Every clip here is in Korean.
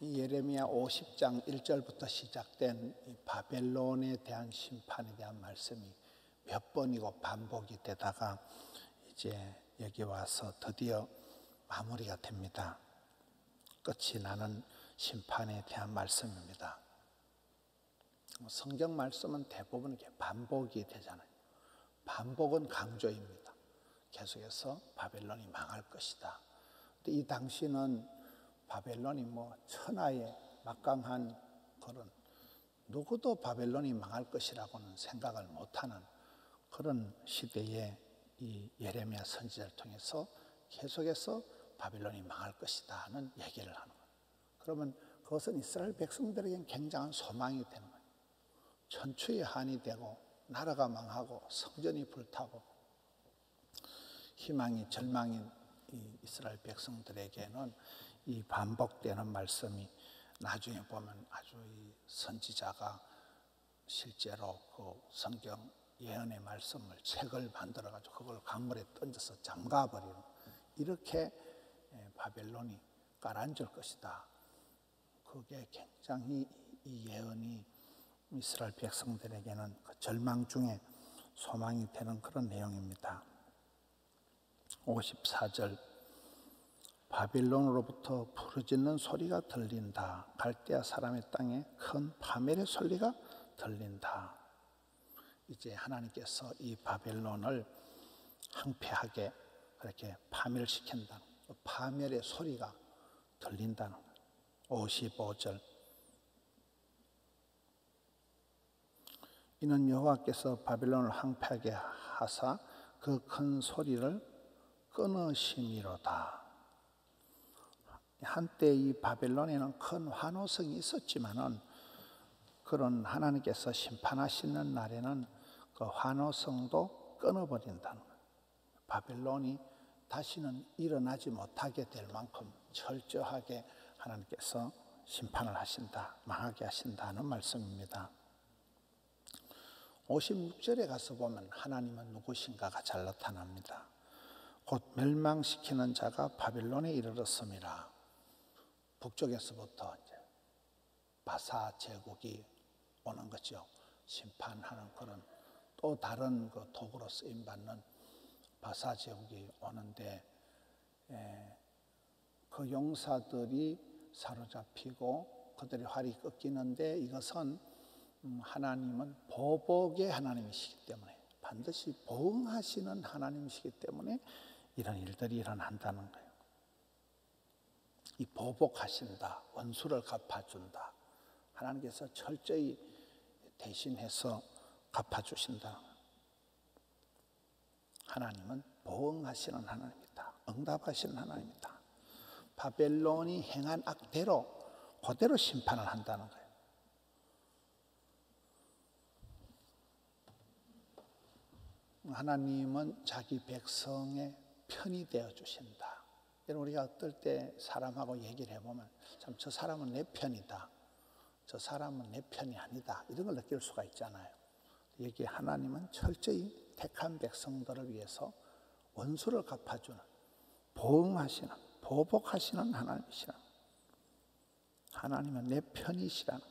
이 예레미야 50장 1절부터 시작된 이 바벨론에 대한 심판에 대한 말씀이 몇 번이고 반복이 되다가 이제 여기 와서 드디어 마무리가 됩니다. 끝이 나는 심판에 대한 말씀입니다. 성경 말씀은 대부분 이렇게 반복이 되잖아요. 반복은 강조입니다. 계속해서 바벨론이 망할 것이다. 근데 이 당시는 바벨론이 천하의 막강한 그런, 누구도 바벨론이 망할 것이라고는 생각을 못하는 그런 시대에 이 예레미야 선지자를 통해서 계속해서 바벨론이 망할 것이다는 얘기를 하는 거예요. 그러면 그것은 이스라엘 백성들에게는 굉장한 소망이 되는 거예요. 천추의 한이 되고 나라가 망하고 성전이 불타고 희망이 절망인 이 이스라엘 백성들에게는 이 반복되는 말씀이 나중에 보면 아주 이 선지자가 실제로 그 성경 예언의 말씀을 책을 만들어 가지고 그걸 강물에 던져서 잠가버리는, 이렇게 바벨론이 가라앉을 것이다. 그게 굉장히 이 예언이 이스라엘 백성들에게는 그 절망 중에 소망이 되는 그런 내용입니다. 54절, 바빌론으로부터 부르짖는 소리가 들린다. 갈대아 사람의 땅에 큰 파멸의 소리가 들린다. 이제 하나님께서 이 바벨론을 항폐하게 그렇게 파멸시킨다는, 파멸의 소리가 들린다는. 55절, 이는 여호와께서 바벨론을 항폐하게 하사 그 큰 소리를 끊으심이로다. 한때 이 바벨론에는 큰 환호성이 있었지만은 그런 하나님께서 심판하시는 날에는 그 환호성도 끊어버린다는 거예요. 바벨론이 다시는 일어나지 못하게 될 만큼 철저하게 하나님께서 심판을 하신다, 망하게 하신다는 말씀입니다. 56절에 가서 보면 하나님은 누구신가가 잘 나타납니다. 곧 멸망시키는 자가 바벨론에 이르렀음이라. 북쪽에서부터 이제 바사 제국이 오는 거죠. 심판하는 그런 또 다른 그 도구로 쓰임 받는 바사 제국이 오는데, 그 용사들이 사로잡히고 그들의 활이 꺾이는데, 이것은 하나님은 보복의 하나님이시기 때문에, 반드시 보응하시는 하나님이시기 때문에 이런 일들이 일어난다는 거예요. 이 보복하신다, 원수를 갚아준다, 하나님께서 철저히 대신해서 갚아주신다. 하나님은 보응하시는 하나님이다, 응답하시는 하나님이다. 바벨론이 행한 악대로 그대로 심판을 한다는 거예요. 하나님은 자기 백성의 편이 되어 주신다. 우리가 어떨 때 사람하고 얘기를 해보면 참 저 사람은 내 편이다, 저 사람은 내 편이 아니다, 이런 걸 느낄 수가 있잖아요. 여기 하나님은 철저히 택한 백성들을 위해서 원수를 갚아주는, 보응하시는, 보복하시는 하나님이시라. 하나님은 내 편이시라는,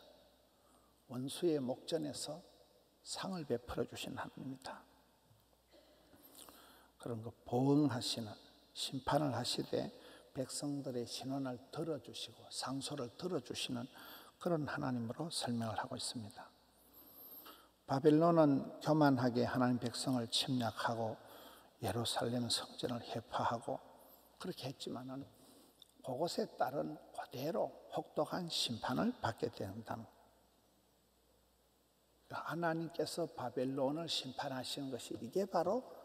원수의 목전에서 상을 베풀어 주신 하나님이다. 그런 거 보응하시는, 심판을 하시되 백성들의 신원을 들어주시고 상소를 들어주시는 그런 하나님으로 설명을 하고 있습니다. 바벨론은 교만하게 하나님 백성을 침략하고 예루살렘 성전을 해파하고 그렇게 했지만은 그것에 따른 그대로 혹독한 심판을 받게 된다는, 하나님께서 바벨론을 심판하시는 것이 이게 바로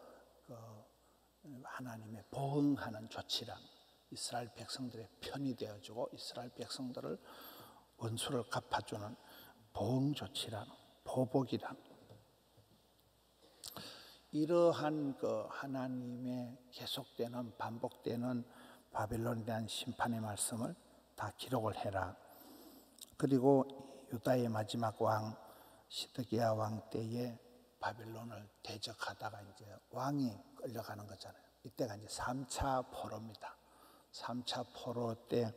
하나님의 보응하는 조치란, 이스라엘 백성들의 편이 되어주고 이스라엘 백성들을 원수를 갚아주는 보응 조치란, 보복이란, 이러한 그 하나님의 계속되는 반복되는 바벨론에 대한 심판의 말씀을 다 기록을 해라. 그리고 유다의 마지막 왕 시드기야 왕 때에 바벨론을 대적하다가 이제 왕이 끌려가는 거잖아요. 이때가 이제 3차 포로입니다. 3차 포로 때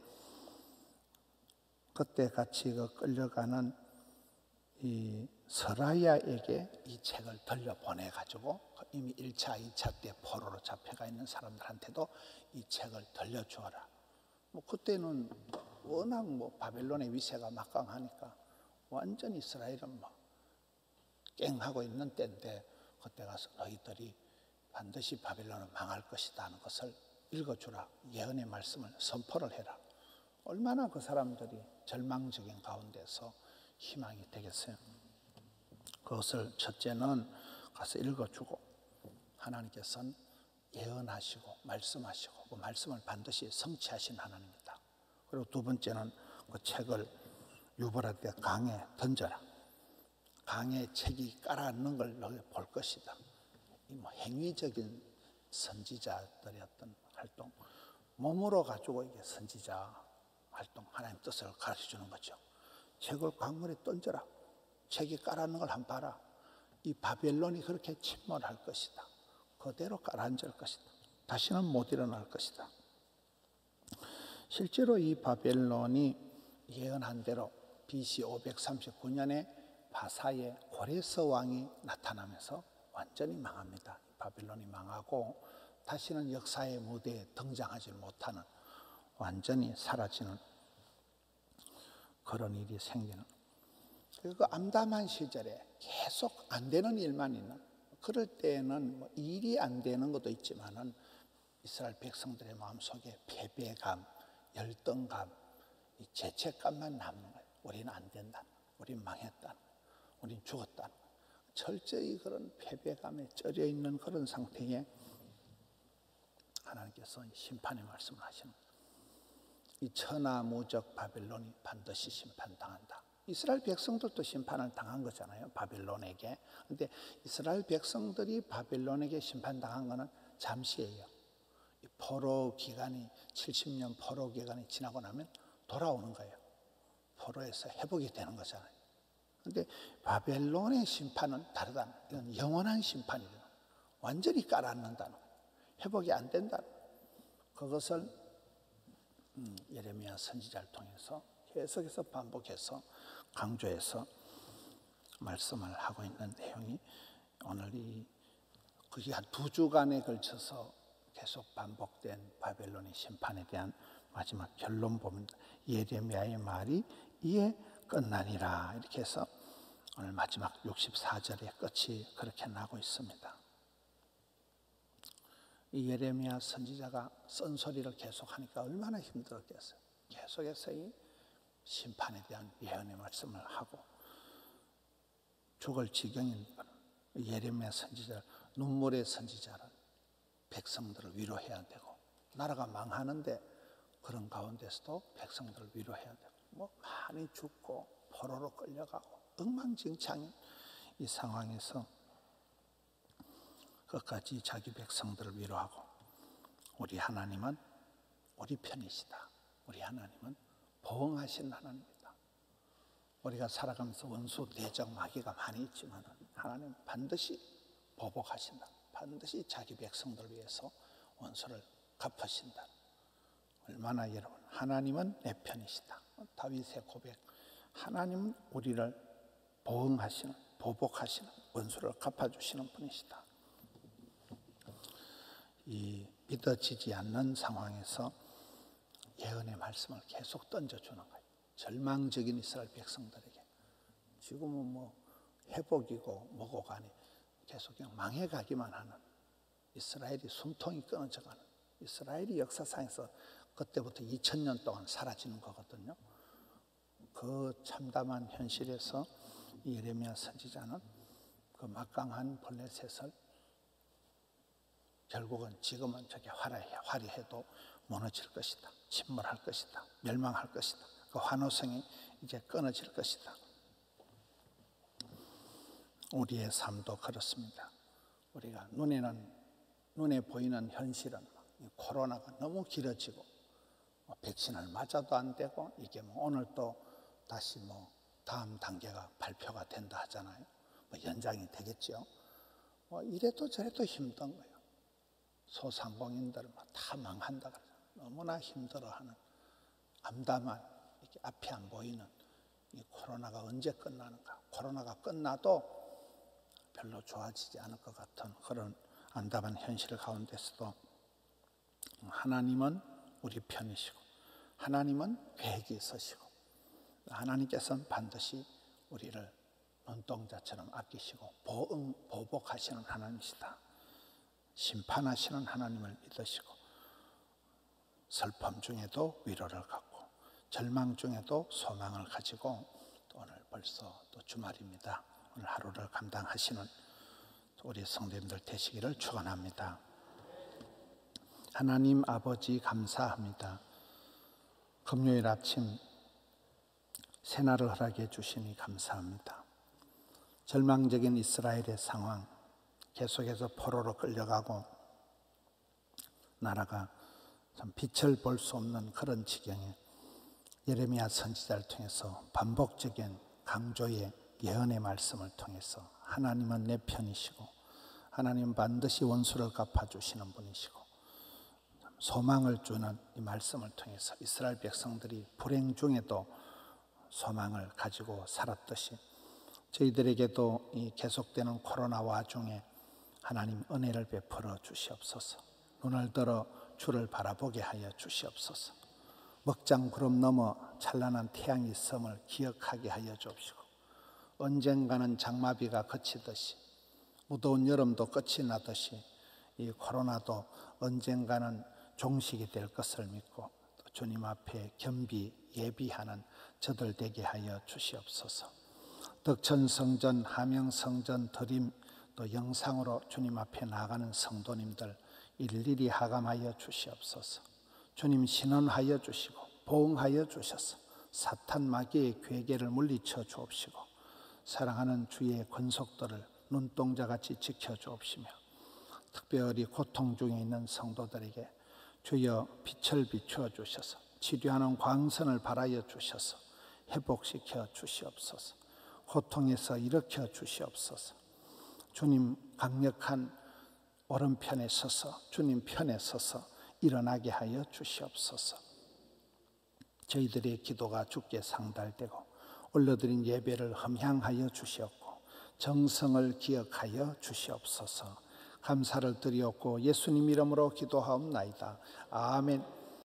그때 같이 끌려가는 이 서라야에게 이 책을 돌려보내가지고 이미 1차, 2차 때 포로로 잡혀가 있는 사람들한테도 이 책을 돌려주어라. 그때는 워낙 바벨론의 위세가 막강하니까 완전 이스라엘은 깽하고 있는 때인데 그때 가서 너희들이 반드시 바벨론은 망할 것이다 하는 것을 읽어주라. 예언의 말씀을 선포를 해라. 얼마나 그 사람들이 절망적인 가운데서 희망이 되겠어요. 그것을 첫째는 가서 읽어주고 하나님께서는 예언하시고 말씀하시고 그 말씀을 반드시 성취하신 하나님이다. 그리고 두 번째는 그 책을 유브라데 강에 던져라. 강에 책이 깔아앉는 걸 너희 볼 것이다. 이 행위적인 선지자들의 어떤 활동, 몸으로 가지고 이게 선지자 활동, 하나님 뜻을 가르쳐주는 거죠. 책을 강물에 던져라. 책이 깔아앉는 걸 한번 봐라. 이 바벨론이 그렇게 침몰할 것이다. 그대로 깔아앉을 것이다. 다시는 못 일어날 것이다. 실제로 이 바벨론이 예언한 대로 BC 539년에 바사의 고레스 왕이 나타나면서 완전히 망합니다. 바벨론이 망하고 다시는 역사의 무대에 등장하지 못하는, 완전히 사라지는 그런 일이 생기는. 그리고 암담한 시절에 계속 안 되는 일만 있는, 그럴 때에는 일이 안 되는 것도 있지만은 이스라엘 백성들의 마음속에 패배감, 열등감, 이 죄책감만 남는 거예요. 우리는 안 된다. 우리는 망했다. 우리는 죽었다. 철저히 그런 패배감에 쩔여 있는 그런 상태에 하나님께서 심판의 말씀을 하시는 거예요. 이 천하무적 바벨론이 반드시 심판당한다. 이스라엘 백성들도 심판을 당한 거잖아요. 바벨론에게. 그런데 이스라엘 백성들이 바벨론에게 심판당한 것은 잠시예요. 포로 기간이 70년 포로 기간이 지나고 나면 돌아오는 거예요. 포로에서 회복이 되는 거잖아요. 그런데 바벨론의 심판은 다르다. 이건 영원한 심판이에요. 완전히 깔아앉는다는 거예요. 회복이 안 된다는 거예요. 그것을 예레미야 선지자를 통해서 계속해서 반복해서 강조해서 말씀을 하고 있는 내용이 오늘 그게 한 2주간에 걸쳐서 계속 반복된 바벨론의 심판에 대한 마지막 결론 보면 예레미야의 말이 이에 끝나니라. 이렇게 해서 오늘 마지막 64절의 끝이 그렇게 나고 있습니다. 이 예레미야 선지자가 쓴소리를 계속하니까 얼마나 힘들었겠어요. 계속해서 이 심판에 대한 예언의 말씀을 하고 죽을 지경인 예레미야 선지자, 눈물의 선지자를 백성들을 위로해야 되고, 나라가 망하는데 그런 가운데서도 백성들을 위로해야 되고, 많이 죽고 포로로 끌려가고 엉망진창인 이 상황에서 끝까지 자기 백성들을 위로하고, 우리 하나님은 우리 편이시다. 우리 하나님은 보응하신 하나님이다. 우리가 살아가면서 원수, 대적, 마귀가 많이 있지만 하나님은 반드시 보복하신다. 반드시 자기 백성들을 위해서 원수를 갚으신다. 얼마나 여러분, 하나님은 내 편이시다. 다윗의 고백, 하나님은 우리를 보응하시는, 보복하시는, 원수를 갚아주시는 분이시다. 이 믿어지지 않는 상황에서 예언의 말씀을 계속 던져주는 거예요. 절망적인 이스라엘 백성들에게. 지금은 회복이고 뭐고 가니 계속 그냥 망해가기만 하는, 이스라엘이 숨통이 끊어져가는, 이스라엘이 역사상에서 그때부터 2000년 동안 사라지는 거거든요. 그 참담한 현실에서 예레미야 선지자는 그 막강한 블레셋을 결국은 지금은 저게 화려해도 무너질 것이다. 침몰할 것이다. 멸망할 것이다. 그 환호성이 이제 끊어질 것이다. 우리의 삶도 그렇습니다. 우리가 눈에 보이는 현실은 코로나가 너무 길어지고 백신을 맞아도 안 되고, 이게 오늘 또 다시 다음 단계가 발표가 된다 하잖아요. 연장이 되겠죠. 이래도 저래도 힘든 거예요. 소상공인들은 다 망한다 그러잖아요. 너무나 힘들어하는 암담한, 이렇게 앞이 안 보이는 이 코로나가 언제 끝나는가? 코로나가 끝나도 별로 좋아지지 않을 것 같은 그런 안타까운 현실 가운데서도 하나님은 우리 편이시고 하나님은 계획이 있으시고 하나님께서는 반드시 우리를 눈동자처럼 아끼시고 보복하시는 하나님이시다. 심판하시는 하나님을 믿으시고 슬픔 중에도 위로를 갖고 절망 중에도 소망을 가지고 또 오늘 벌써 또 주말입니다. 오늘 하루를 감당하시는 우리 성도님들 되시기를 축원합니다. 하나님 아버지 감사합니다. 금요일 아침 새날을 허락해 주시니 감사합니다. 절망적인 이스라엘의 상황, 계속해서 포로로 끌려가고 나라가 참 빛을 볼 수 없는 그런 지경에 예레미야 선지자를 통해서 반복적인 강조의 예언의 말씀을 통해서 하나님은 내 편이시고 하나님은 반드시 원수를 갚아주시는 분이시고 소망을 주는 이 말씀을 통해서 이스라엘 백성들이 불행 중에도 소망을 가지고 살았듯이 저희들에게도 이 계속되는 코로나 와중에 하나님 은혜를 베풀어 주시옵소서. 눈을 들어 주를 바라보게 하여 주시옵소서. 먹장 구름 너머 찬란한 태양이 있음을 기억하게 하여 주옵시고 언젠가는 장마비가 그치듯이 무더운 여름도 끝이 나듯이 이 코로나도 언젠가는 종식이 될 것을 믿고 또 주님 앞에 겸비 예비하는 저들 되게 하여 주시옵소서. 덕천성전, 함영성전, 드림 또 영상으로 주님 앞에 나가는 성도님들 일일이 하감하여 주시옵소서. 주님 신원하여 주시고 보응하여 주셔서 사탄 마귀의 괴계를 물리쳐 주옵시고 사랑하는 주의 권속들을 눈동자같이 지켜 주옵시며 특별히 고통 중에 있는 성도들에게 주여 빛을 비추어 주셔서 치료하는 광선을 발하여 주셔서 회복시켜 주시옵소서. 고통에서 일으켜 주시옵소서. 주님 강력한 오른편에 서서 주님 편에 서서 일어나게 하여 주시옵소서. 저희들의 기도가 주께 상달되고 올려드린 예배를 흠향하여 주시옵고 정성을 기억하여 주시옵소서. 감사를 드리옵고 예수님 이름으로 기도하옵나이다. 아멘.